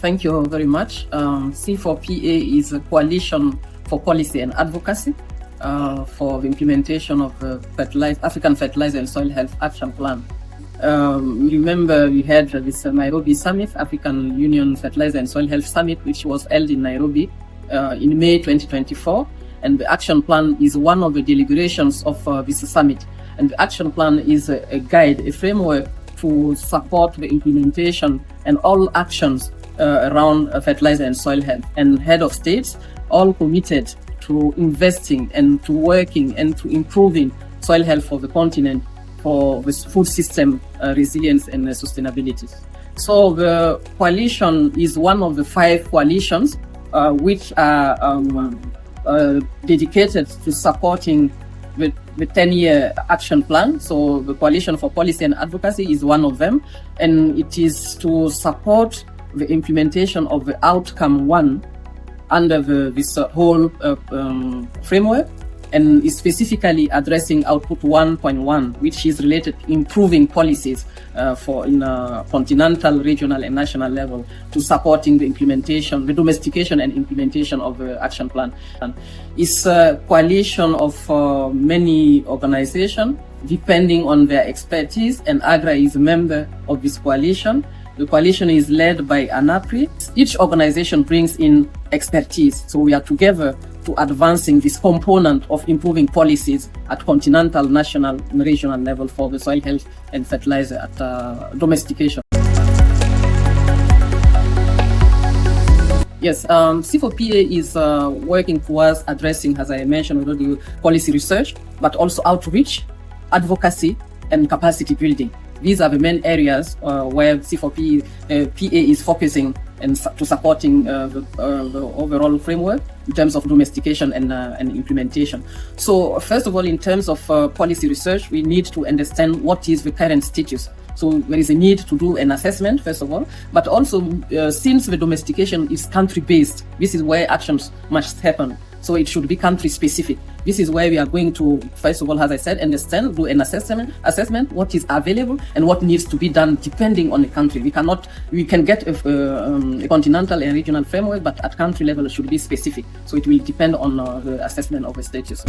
Thank you very much. C4PA is a coalition for policy and advocacy for the implementation of the African Fertilizer and Soil Health Action Plan. Remember we had this Nairobi Summit, African Union Fertilizer and Soil Health Summit, which was held in Nairobi in May 2024. And the action plan is one of the deliberations of this summit. And the action plan is a guide, a framework to support the implementation and all actions around fertilizer and soil health. And head of states all committed to investing and to working and to improving soil health for the continent for the food system resilience and sustainability. So the coalition is one of the 5 coalitions which are dedicated to supporting the 10-year action plan. So the Coalition for Policy and Advocacy is one of them, and it is to support the implementation of the outcome 1 under this whole framework, and is specifically addressing output 1.1, which is related to improving policies for in a continental, regional and national level to supporting the implementation, the domestication and implementation of the action plan. And it's a coalition of many organizations depending on their expertise, and AGRA is a member of this coalition. The coalition is led by ANAPRI. Each organization brings in expertise, so we are together to advancing this component of improving policies at continental, national and regional level for the soil health and fertilizer at domestication. Yes, C4PA is working towards addressing, as I mentioned already, policy research, but also outreach, advocacy and capacity building. These are the main areas where C4PA is focusing and to supporting the overall framework in terms of domestication and implementation. So first of all, in terms of policy research, we need to understand what is the current status. So there is a need to do an assessment, first of all, but also since the domestication is country-based, this is where actions must happen. So it should be country-specific. This is where we are going to, first of all, as I said, understand, do an assessment, what is available and what needs to be done depending on the country. We can get a continental and regional framework, but at country level it should be specific. So it will depend on the assessment of the status.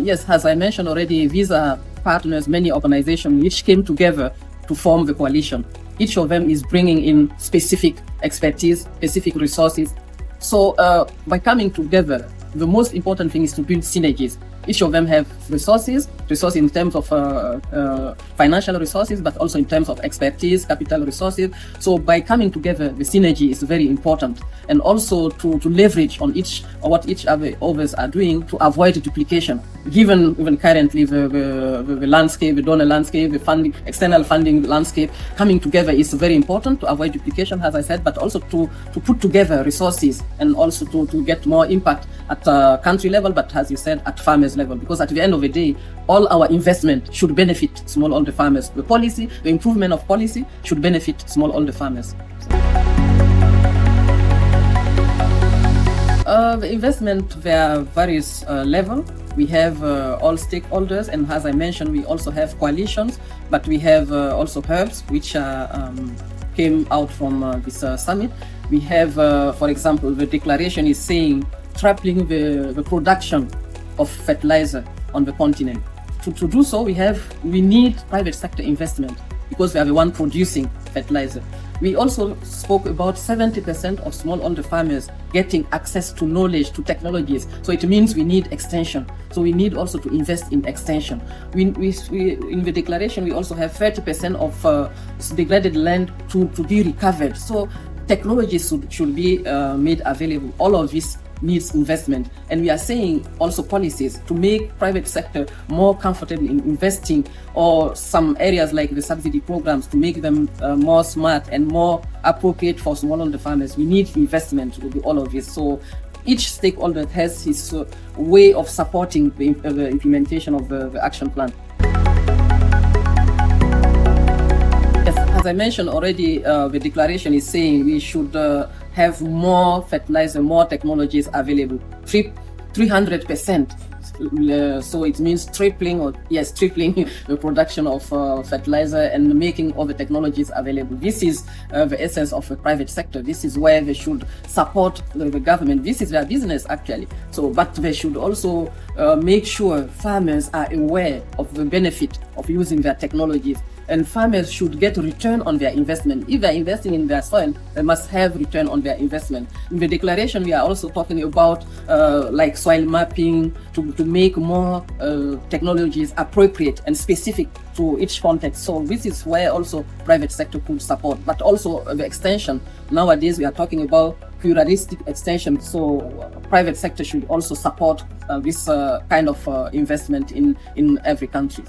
Yes, as I mentioned already, these are partners, many organizations which came together to form the coalition. Each of them is bringing in specific expertise, specific resources. So by coming together, the most important thing is to build synergies. Each of them have resources in terms of financial resources, but also in terms of expertise, capital resources. So by coming together, the synergy is very important. And also to leverage on what each others are doing to avoid duplication. Given even currently the landscape, the donor landscape, the funding, external funding landscape, coming together is very important to avoid duplication, as I said, but also to put together resources and also to get more impact at country level, but as you said, at farmers level, because at the end of the day, all our investment should benefit smallholder farmers. The policy, the improvement of policy should benefit smallholder farmers. The investment, there are various levels. We have all stakeholders, and as I mentioned, we also have coalitions, but we have also hubs which came out from this summit. We have, for example, the declaration is saying tripling the production of fertilizer on the continent. To do so, we need private sector investment because we are the one producing fertilizer. We also spoke about 70% of smallholder farmers getting access to knowledge, to technologies. So it means we need extension. So we need also to invest in extension. We in the declaration, we also have 30% of degraded land to be recovered. So technologies should be made available. All of this needs investment, and we are saying also policies to make private sector more comfortable in investing, or some areas like the subsidy programs to make them more smart and more appropriate for smallholder farmers. We need investment to do all of this. So each stakeholder has his way of supporting the implementation of the action plan. As I mentioned already, the declaration is saying we should have more fertilizer, more technologies available. 300% So it means tripling the production of fertilizer and making all the technologies available. This is the essence of the private sector. This is where they should support the government. This is their business actually. So, but they should also make sure farmers are aware of the benefit of using their technologies. And farmers should get return on their investment. If they're investing in their soil, they must have return on their investment. In the declaration, we are also talking about like soil mapping to make more technologies appropriate and specific to each context. So this is where also private sector could support, but also the extension. Nowadays, we are talking about pluralistic extension. So private sector should also support this kind of investment in every country.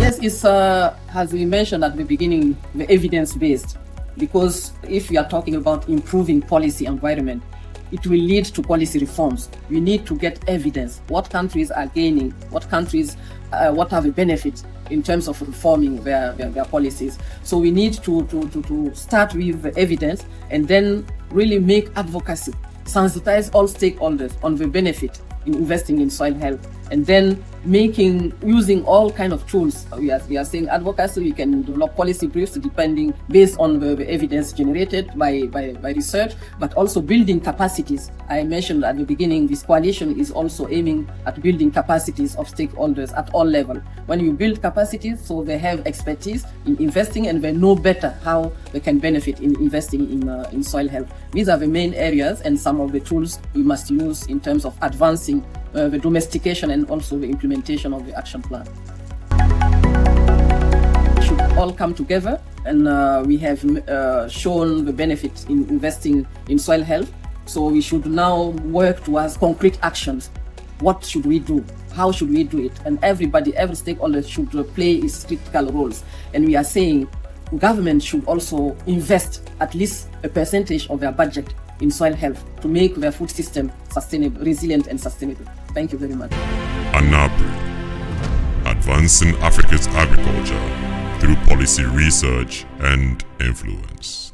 Yes, it's as we mentioned at the beginning, the evidence-based, because if we are talking about improving policy environment, it will lead to policy reforms. We need to get evidence. What countries are gaining? What countries, what are the benefits in terms of reforming their policies? So we need to start with the evidence and then really make advocacy, sensitize all stakeholders on the benefit in investing in soil health, and then using all kind of tools. We are saying advocacy. We can develop policy briefs depending based on the evidence generated by research, but also building capacities. I mentioned at the beginning, this coalition is also aiming at building capacities of stakeholders at all levels. When you build capacities, so they have expertise in investing and they know better how they can benefit in investing in soil health. These are the main areas and some of the tools we must use in terms of advancing the domestication and also the implementation of the action plan. Should all come together, and we have shown the benefit in investing in soil health. So we should now work towards concrete actions. What should we do? How should we do it? And every stakeholder should play its critical roles. And we are saying government should also invest at least a percentage of their budget in soil health to make their food system sustainable, resilient and sustainable. Thank you very much. ANAPRI, advancing Africa's agriculture through policy research and influence.